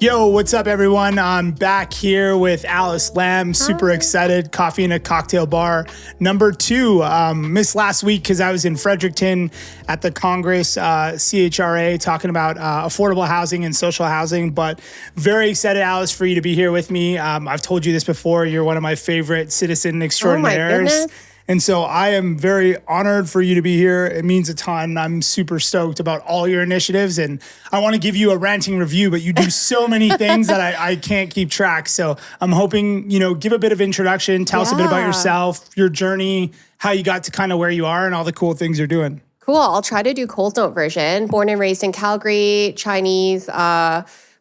Yo, what's up, everyone? I'm back here with Alice Lamb. Super excited. Coffee in a Cocktail Bar. Number 2. Missed last week because I was in Fredericton at the Congress, CHRA, talking about affordable housing and social housing. But very excited, Alice, for you to be here with me. I've told you this before. You're one of my favorite citizen extraordinaires. Oh my goodness. And so I am very honored for you to be here. It means a ton. I'm super stoked about all your initiatives. And I want to give you a ranting review, but you do so many things that I can't keep track. So I'm hoping, give a bit of introduction. Tell us a bit about yourself, your journey, how you got to kind of where you are and all the cool things you're doing. Cool. I'll try to do Cole's Note version. Born and raised in Calgary, Chinese.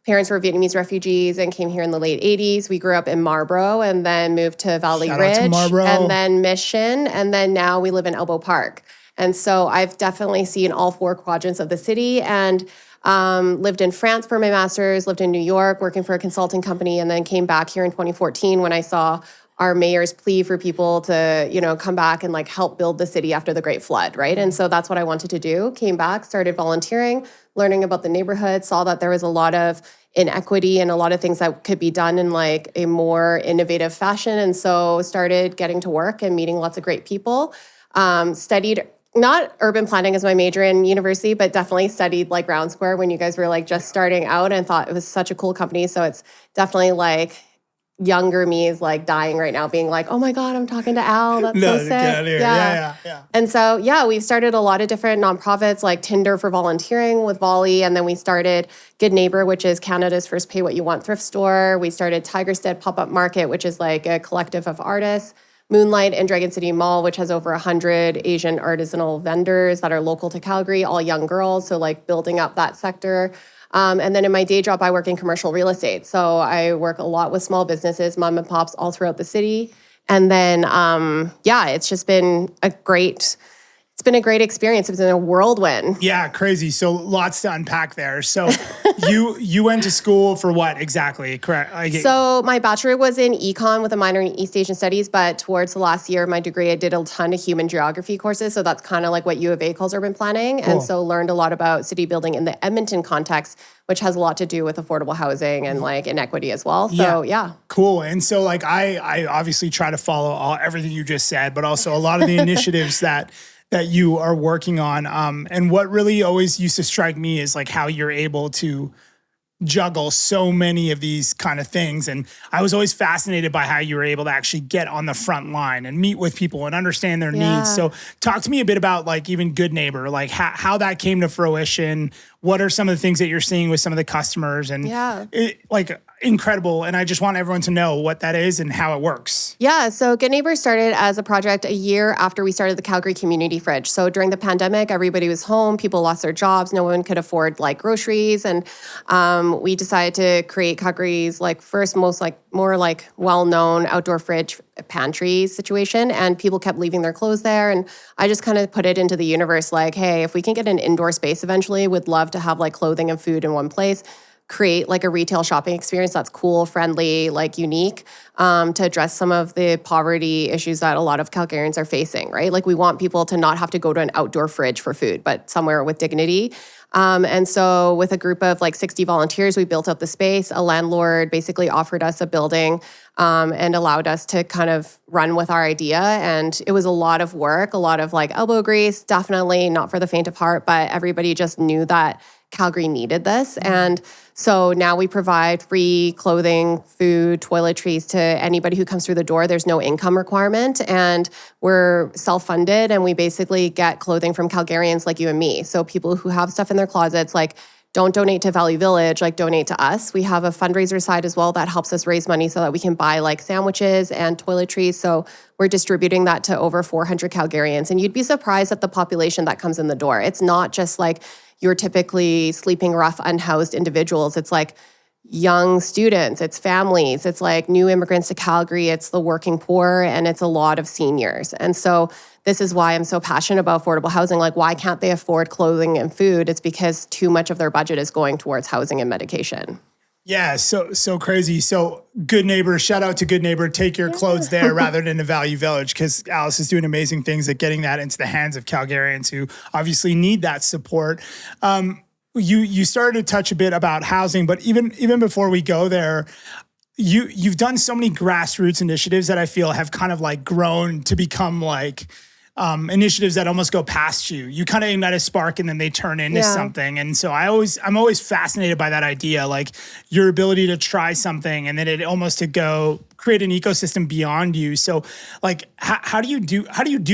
Parents were Vietnamese refugees and came here in the late 80s. We grew up in Marlborough and then moved to Valley Shout out to Ridge Marlborough. and then Mission. And then now we live in Elbow Park. And so I've definitely seen all 4 quadrants of the city and lived in France for my master's, lived in New York working for a consulting company, and then came back here in 2014 when I saw our mayor's plea for people to, come back and help build the city after the Great Flood, right? And so that's what I wanted to do. Came back, started volunteering, learning about the neighborhood, saw that there was a lot of inequity and a lot of things that could be done in a more innovative fashion. And so started getting to work and meeting lots of great people. Studied not urban planning as my major in university, but definitely studied Round Square when you guys were just starting out and thought it was such a cool company. So it's definitely younger me is dying right now, being oh my God, I'm talking to Al. That's so sick. Get out of here. Yeah. And so, we've started a lot of different nonprofits like Tinder for volunteering with Volley. And then we started Good Neighbor, which is Canada's first pay what you want thrift store. We started Tigerstead Pop-Up Market, which is a collective of artists. Moonlight and Dragon City Mall, which has over 100 Asian artisanal vendors that are local to Calgary, all young girls. So building up that sector. And then in my day job, I work in commercial real estate. So I work a lot with small businesses, mom and pops all throughout the city. And then, it's just been a great experience. It's been a whirlwind. Yeah, crazy. So lots to unpack there. So you went to school for what exactly? Correct. So my bachelor was in econ with a minor in East Asian studies, but towards the last year of my degree, I did a ton of human geography courses. So that's kind of what U of A calls urban planning. Cool. And so learned a lot about city building in the Edmonton context, which has a lot to do with affordable housing and inequity as well. So yeah. Cool. And so I obviously try to follow everything you just said, but also a lot of the initiatives that you are working on. And what really always used to strike me is how you're able to juggle so many of these kind of things. And I was always fascinated by how you were able to actually get on the front line and meet with people and understand their needs. So talk to me a bit about even Good Neighbor, how that came to fruition. What are some of the things that you're seeing with some of the customers and incredible. And I just want everyone to know what that is and how it works. Yeah. So Good Neighbor started as a project a year after we started the Calgary Community Fridge. So during the pandemic, everybody was home. People lost their jobs. No one could afford groceries. And we decided to create Calgary's first most more well-known outdoor fridge pantry situation. And people kept leaving their clothes there. And I just kind of put it into the universe hey, if we can get an indoor space eventually, would love to have clothing and food in one place. Create a retail shopping experience that's cool, friendly, unique, to address some of the poverty issues that a lot of Calgarians are facing, right? We want people to not have to go to an outdoor fridge for food, but somewhere with dignity. And so with a group of 60 volunteers, we built out the space. A landlord basically offered us a building and allowed us to kind of run with our idea. And it was a lot of work, a lot of elbow grease, definitely not for the faint of heart, but everybody just knew that Calgary needed this. And so now we provide free clothing, food, toiletries to anybody who comes through the door. There's no income requirement. And we're self-funded and we basically get clothing from Calgarians like you and me. So people who have stuff in their closets, don't donate to Value Village, donate to us. We have a fundraiser side as well that helps us raise money so that we can buy sandwiches and toiletries. So we're distributing that to over 400 Calgarians. And you'd be surprised at the population that comes in the door. It's not just you're typically sleeping rough, unhoused individuals. It's young students, it's families, it's new immigrants to Calgary, it's the working poor, and it's a lot of seniors. And so this is why I'm so passionate about affordable housing. Why can't they afford clothing and food? It's because too much of their budget is going towards housing and medication. Yeah, so crazy. So Good Neighbor, shout out to Good Neighbor. Take your clothes there rather than the Value Village, because Alice is doing amazing things at getting that into the hands of Calgarians who obviously need that support. you started to touch a bit about housing, but even before we go there, you've done so many grassroots initiatives that I feel have kind of like grown to become like initiatives that almost go past you. You kind of ignite a spark and then they turn into something. And so I'm always fascinated by that idea, like your ability to try something and then it almost to go create an ecosystem beyond you. So like, how do you do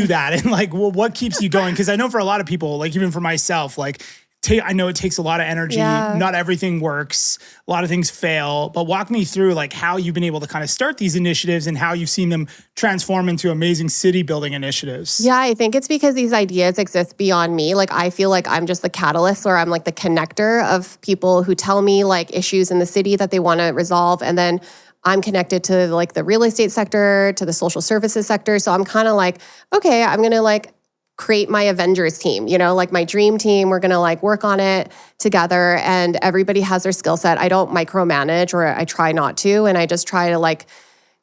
that? And like, well, what keeps you going? Cause I know for a lot of people, like even for myself, like I know it takes a lot of energy. Yeah. Not everything works. A lot of things fail. But walk me through like how you've been able to kind of start these initiatives and how you've seen them transform into amazing city building initiatives. Yeah, I think it's because these ideas exist beyond me. Like I feel like I'm just the catalyst or I'm like the connector of people who tell me like issues in the city that they want to resolve. And then I'm connected to like the real estate sector, to the social services sector. So I'm kind of like, okay, I'm going to like create my Avengers team, you know, like my dream team. We're going to like work on it together and everybody has their skill set. I don't micromanage or I try not to. And I just try to like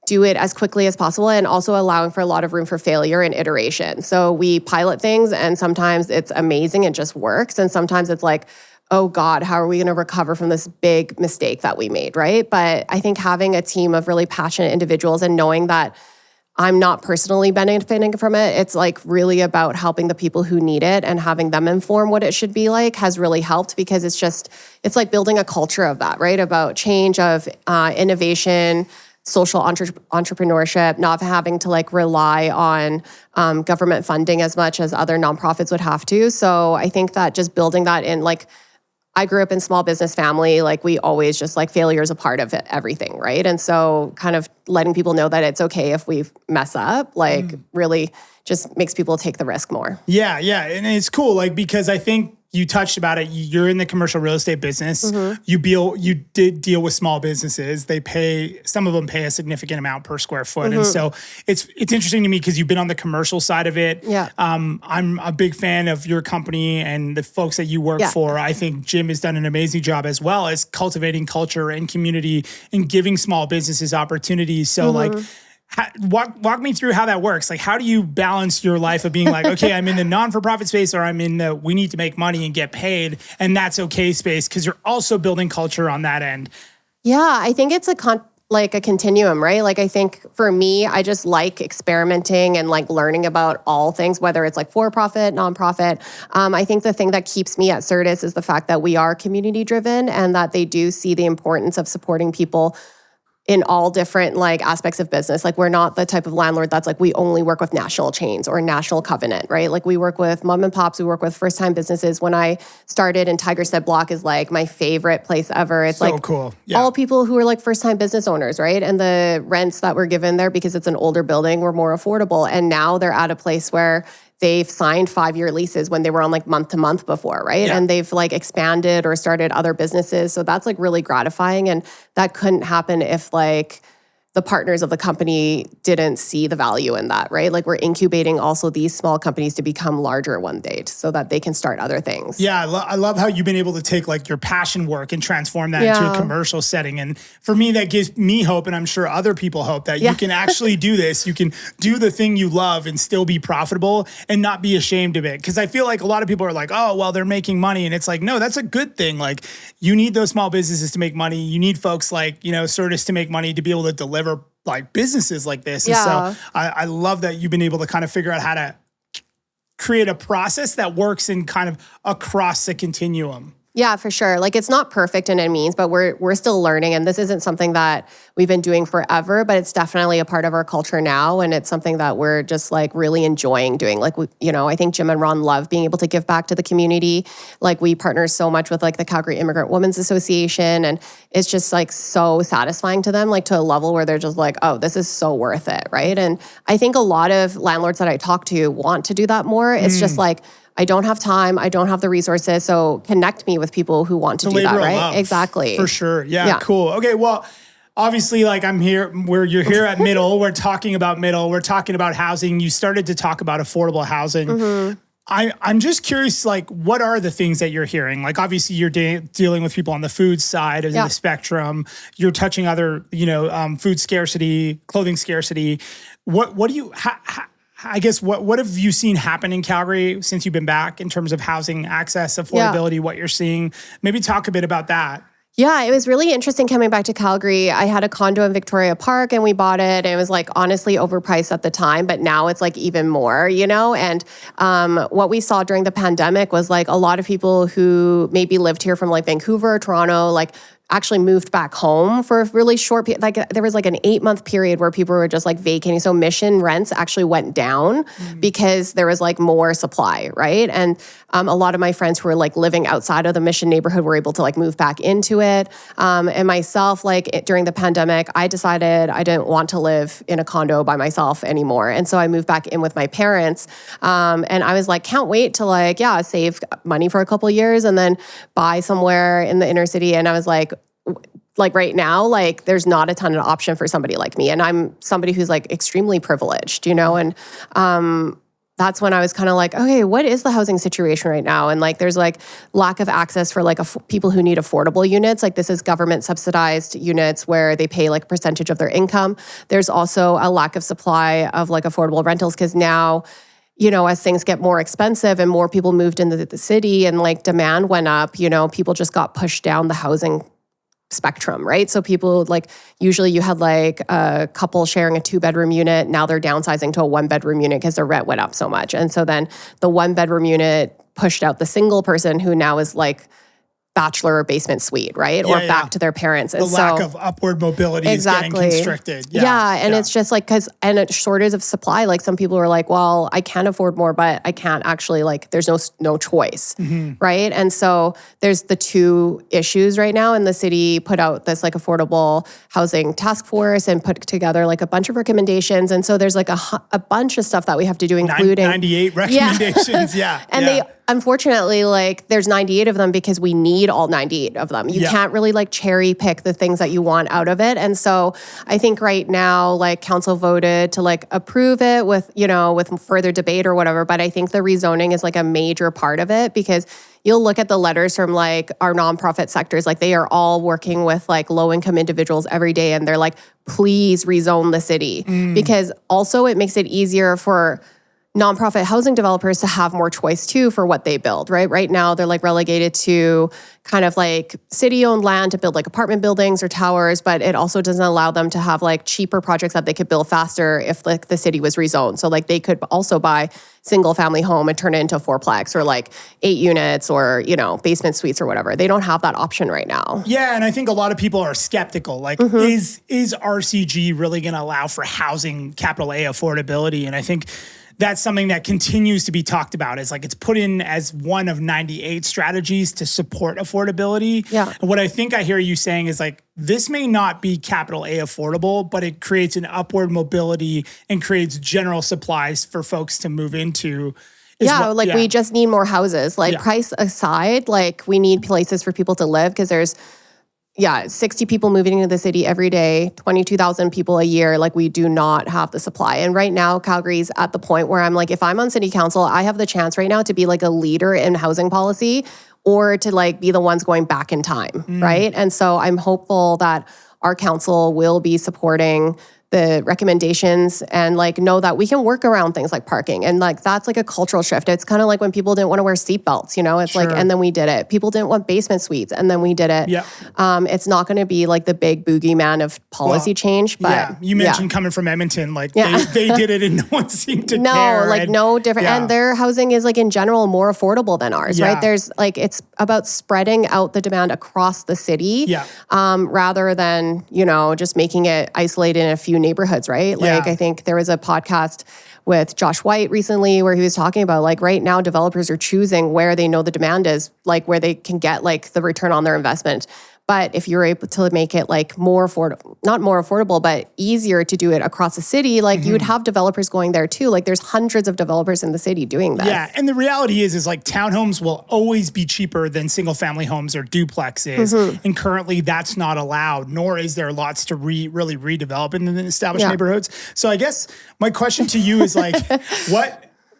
do it as quickly as possible and also allowing for a lot of room for failure and iteration. So we pilot things and sometimes it's amazing, it just works. And sometimes it's like, oh God, how are we going to recover from this big mistake that we made, right? But I think having a team of really passionate individuals and knowing that I'm not personally benefiting from it. It's like really about helping the people who need it and having them inform what it should be like has really helped because it's like building a culture of that, right? About change, of innovation, social entrepreneurship, not having to like rely on government funding as much as other nonprofits would have to. So I think that just building that in, like, I grew up in small business family, like we always just like failure is a part of it, everything, right? And so kind of letting people know that it's okay if we mess up, like really just makes people take the risk more. Yeah, yeah. And it's cool, like, because I think you touched about it. You're in the commercial real estate business. You did deal with small businesses. Some of them pay a significant amount per square foot. And so it's interesting to me because you've been on the commercial side of it. Yeah. I'm a big fan of your company and the folks that you work for. I think Jim has done an amazing job as well as cultivating culture and community and giving small businesses opportunities. So like, walk me through how that works. Like, how do you balance your life of being like, okay, I'm in the non-for-profit space or I'm in the we need to make money and get paid and that's okay space because you're also building culture on that end. Yeah, I think it's like a continuum, right? Like I think for me, I just like experimenting and like learning about all things, whether it's like for-profit, nonprofit. I think the thing that keeps me at Certus is the fact that we are community driven and that they do see the importance of supporting people in all different like aspects of business. Like we're not the type of landlord that's like, we only work with national chains or national covenant, right? Like we work with mom and pops, we work with first-time businesses. When I started in Tigerstead Block is like my favorite place ever. It's so like cool. Yeah. All people who are like first-time business owners, right? And the rents that were given there because it's an older building were more affordable. And now they're at a place where they've signed 5-year leases when they were on like month to month before, right? Yeah. And they've like expanded or started other businesses. So that's like really gratifying. And that couldn't happen if like the partners of the company didn't see the value in that, right? Like we're incubating also these small companies to become larger one day so that they can start other things. Yeah, I love how you've been able to take like your passion work and transform that into a commercial setting. And for me, that gives me hope, and I'm sure other people hope that you can actually do this. You can do the thing you love and still be profitable and not be ashamed of it. Because I feel like a lot of people are like, oh, well, they're making money. And it's like, no, that's a good thing. Like you need those small businesses to make money. You need folks like, Certus to make money to be able to deliver like businesses like this. And so I love that you've been able to kind of figure out how to create a process that works in kind of across the continuum. Yeah, for sure. Like it's not perfect in any means, but we're still learning. And this isn't something that we've been doing forever, but it's definitely a part of our culture now. And it's something that we're just like really enjoying doing. Like, I think Jim and Ron love being able to give back to the community. Like we partner so much with like the Calgary Immigrant Women's Association. And it's just like so satisfying to them, like to a level where they're just like, oh, this is so worth it, right? And I think a lot of landlords that I talk to want to do that more. It's just like, I don't have time. I don't have the resources. So connect me with people who want to do that, right? Love, exactly. For sure. Yeah, cool. Okay, well, obviously, like you're here at Middle. We're talking about Middle. We're talking about housing. You started to talk about affordable housing. I'm just curious, like, what are the things that you're hearing? Like, obviously, you're dealing with people on the food side of the spectrum. You're touching other, food scarcity, clothing scarcity. What do you? I guess what have you seen happen in Calgary since you've been back in terms of housing access, affordability, what you're seeing? Maybe talk a bit about that. Yeah, it was really interesting coming back to Calgary. I had a condo in Victoria Park and we bought it. And it was like honestly overpriced at the time, but now it's like even more, you know? And what we saw during the pandemic was like a lot of people who maybe lived here from like Vancouver or Toronto, like actually moved back home for a really short period. Like there was like an 8-month period where people were just like vacating. So mission rents actually went down because there was like more supply, right? And a lot of my friends who were like living outside of the mission neighborhood were able to like move back into it. And myself, during the pandemic, I decided I didn't want to live in a condo by myself anymore. And so I moved back in with my parents. And I was like, can't wait to save money for a couple of years and then buy somewhere in the inner city. And I was like right now, like there's not a ton of option for somebody like me. And I'm somebody who's like extremely privileged, you know? And that's when I was kind of like, okay, what is the housing situation right now? And like there's like lack of access for like people who need affordable units. Like this is government subsidized units where they pay like a percentage of their income. There's also a lack of supply of like affordable rentals because now, you know, as things get more expensive and more people moved into the city and like demand went up, you know, people just got pushed down the housing spectrum, right? So people like, usually you had like a couple sharing a 2-bedroom unit. Now they're downsizing to a 1-bedroom unit because their rent went up so much. And so then the 1-bedroom unit pushed out the single person who now is like bachelor or basement suite, right? Or back to their parents. And the lack of upward mobility is getting constricted. And it's just like, and a shortage of supply. Like some people are like, well, I can afford more, but I can't actually like, there's no choice, right? And so there's the two issues right now. And the city put out this like affordable housing task force and put together like a bunch of recommendations. And so there's like a bunch of stuff that we have to do, including 98 recommendations. And they, unfortunately, like there's 98 of them because we need all 98 of them. You can't really like cherry pick the things that you want out of it. And so I think right now, like council voted to like approve it with, you know, with further debate or whatever. But I think the rezoning is like a major part of it because you'll look at the letters from like our nonprofit sectors, like they are all working with like low income individuals every day. And they're like, please rezone the city because also it makes it easier for nonprofit housing developers to have more choice too for what they build, right? Right now, they're like relegated to kind of like city-owned land to build like apartment buildings or towers, but it also doesn't allow them to have like cheaper projects that they could build faster if like the city was rezoned. So like they could also buy single-family home and turn it into a 4-plex or like 8 units or, you know, basement suites or whatever. They don't have that option right now. Yeah, and I think a lot of people are skeptical. Like, is RCG really going to allow for housing capital A affordability? And I think that's something that continues to be talked about. Is like it's put in as one of 98 strategies to support affordability. Yeah. And what I think I hear you saying is like, this may not be capital A affordable, but it creates an upward mobility and creates general supplies for folks to move into. We just need more houses. Like price aside, like we need places for people to live because there's 60 people moving into the city every day, 22,000 people a year. Like we do not have the supply. And right now, Calgary's at the point where I'm like, if I'm on city council, I have the chance right now to be like a leader in housing policy or to like be the ones going back in time, right? And so I'm hopeful that our council will be supporting the recommendations and like know that we can work around things like parking. And like that's like a cultural shift. It's kind of like when people didn't want to wear seatbelts, you know, it's like, and then we did it. People didn't want basement suites and then we did it. It's not going to be like the big boogeyman of policy change, but you mentioned coming from Edmonton, like they did it and no one seemed to care. Like no different. And their housing is like in general more affordable than ours, right? There's like, it's about spreading out the demand across the city rather than, you know, just making it isolated in a few neighborhoods, right? Like I think there was a podcast with Josh White recently where he was talking about like right now developers are choosing where they know the demand is, like where they can get like the return on their investment. But if you're able to make it like more affordable, not more affordable, but easier to do it across the city, like you would have developers going there too. Like there's hundreds of developers in the city doing this. Yeah, and the reality is like townhomes will always be cheaper than single family homes or duplexes. And currently that's not allowed, nor is there lots to really redevelop in the established neighborhoods. So I guess my question to you is like,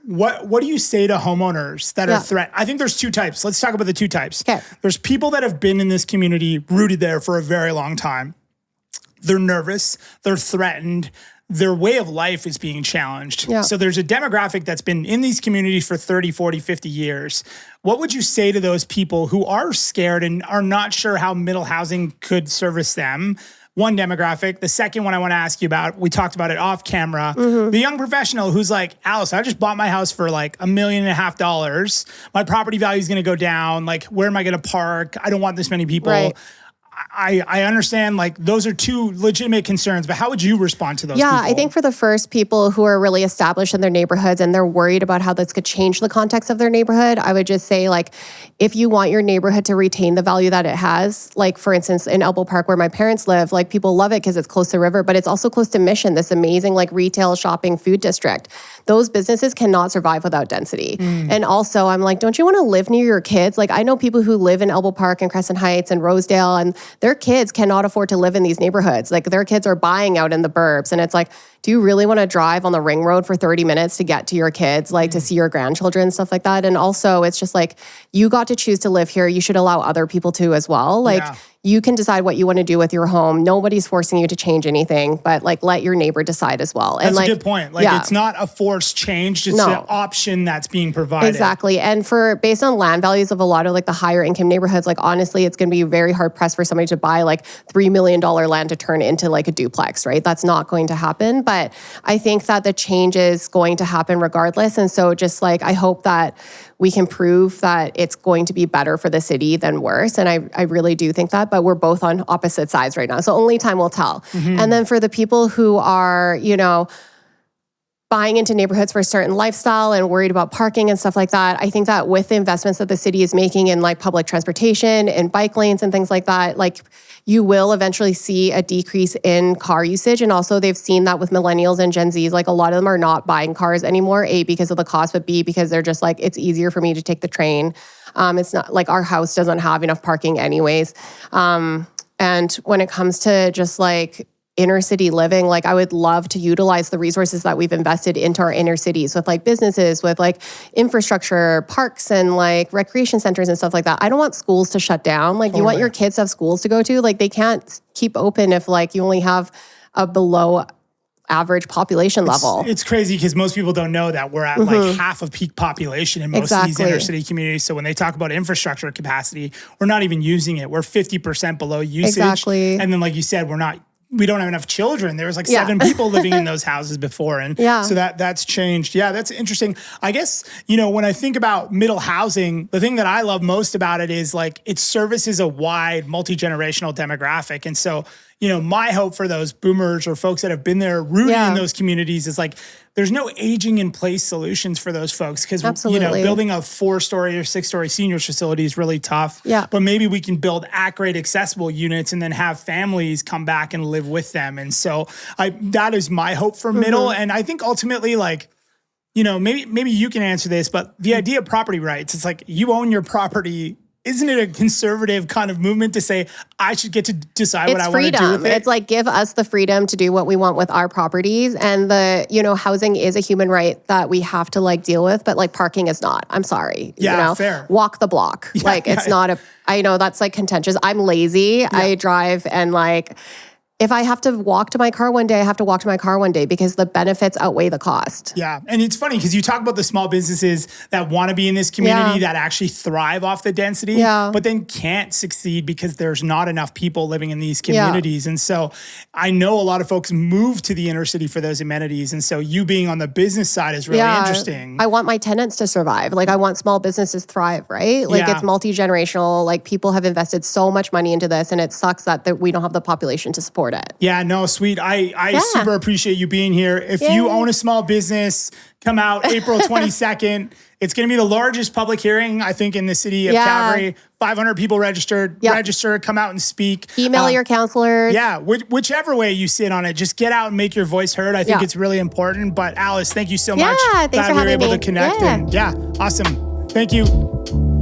what do you say to homeowners that are threatened? I think there's two types. Let's talk about the two types. Okay. There's people that have been in this community, rooted there for a very long time. They're nervous. They're threatened. their way of life is being challenged. Yeah. So there's a demographic that's been in these communities for 30, 40, 50 years. What would you say to those people who are scared and are not sure how middle housing could service them? One demographic. The second one I want to ask you about, we talked about it off camera, the young professional who's like, Alice, I just bought my house for like $1.5 million. My property value is going to go down. Like, where am I going to park? I don't want this many people. Right. I understand, like, those are two legitimate concerns, but how would you respond to those people? Yeah, I think for the first people who are really established in their neighborhoods and they're worried about how this could change the context of their neighborhood, I would just say, like, if you want your neighborhood to retain the value that it has, like, for instance, in Elbow Park where my parents live, like, people love it because it's close to the river, but it's also close to Mission, this amazing, like, retail shopping food district. Those businesses cannot survive without density. And also, I'm like, don't you want to live near your kids? Like, I know people who live in Elbow Park and Crescent Heights and Rosedale, and their kids cannot afford to live in these neighborhoods. Like, their kids are buying out in the burbs. And it's like, do you really want to drive on the ring road for 30 minutes to get to your kids, like to see your grandchildren, stuff like that? And also, it's just like, you got to choose to live here. You should allow other people to as well. Like, you can decide what you want to do with your home. Nobody's forcing you to change anything, but like, let your neighbor decide as well. That's and like, a good point. Like, it's not a forced change. It's an option that's being provided. Exactly. And based on land values of a lot of like the higher income neighborhoods, like, honestly, it's going to be very hard pressed for somebody to buy like $3 million land to turn into like a duplex, right? That's not going to happen. But I think that the change is going to happen regardless. And so just like, I hope that we can prove that it's going to be better for the city than worse. And I really do think that, but we're both on opposite sides right now. So only time will tell. And then for the people who are, you know, buying into neighborhoods for a certain lifestyle and worried about parking and stuff like that, I think that with the investments that the city is making in like public transportation and bike lanes and things like that, like, you will eventually see a decrease in car usage. And also they've seen that with millennials and Gen Zs, like, a lot of them are not buying cars anymore, A, because of the cost, but B, because they're just like, it's easier for me to take the train. It's not like our house doesn't have enough parking anyways. And when it comes to just like inner city living, like, I would love to utilize the resources that we've invested into our inner cities with like businesses, with like infrastructure, parks and like recreation centers and stuff like that. I don't want schools to shut down. Like, you want your kids to have schools to go to. Like, they can't keep open if like you only have a below average population level. It's crazy because most people don't know that we're at like half of peak population in most of these inner city communities. So when they talk about infrastructure capacity, we're not even using it. We're 50% below usage. And then, like you said, we don't have enough children. There was like 7 people living in those houses before. And so that's changed. Yeah, that's interesting. I guess, you know, when I think about middle housing, the thing that I love most about it is like, it services a wide multi-generational demographic. And so, you know, my hope for those boomers or folks that have been there rooting in those communities is like, there's no aging in place solutions for those folks. Because, you know, building a 4-story or 6-story seniors facility is really tough. But maybe we can build at-grade accessible units and then have families come back and live with them. And so that is my hope for middle. And I think ultimately, like, you know, maybe you can answer this, but the idea of property rights, it's like, you own your property. Isn't it a conservative kind of movement to say, I should get to decide what I want to do with it? It's like, give us the freedom to do what we want with our properties. And you know, housing is a human right that we have to like deal with, but like, parking is not. I'm sorry. Yeah, you know? fair. Walk the block. It's not I know that's like contentious. I'm lazy. I drive and like, if I have to walk to my car one day, I have to walk to my car one day because the benefits outweigh the cost. Yeah. And it's funny because you talk about the small businesses that want to be in this community that actually thrive off the density, but then can't succeed because there's not enough people living in these communities. And so I know a lot of folks move to the inner city for those amenities. And so you being on the business side is really interesting. I want my tenants to survive. Like, I want small businesses to thrive, right? Like, it's multi-generational. Like, people have invested so much money into this, and it sucks that we don't have the population to support it. Yeah, no, sweet. I super appreciate you being here. If you own a small business, come out April 22nd. It's going to be the largest public hearing, I think, in the city of Calgary. 500 people registered. Register, come out and speak. Email your counselors. Yeah, whichever way you sit on it, just get out and make your voice heard. I think it's really important. But Alice, thank you so much. Thanks for having me. Glad we were able to connect. And awesome. Thank you.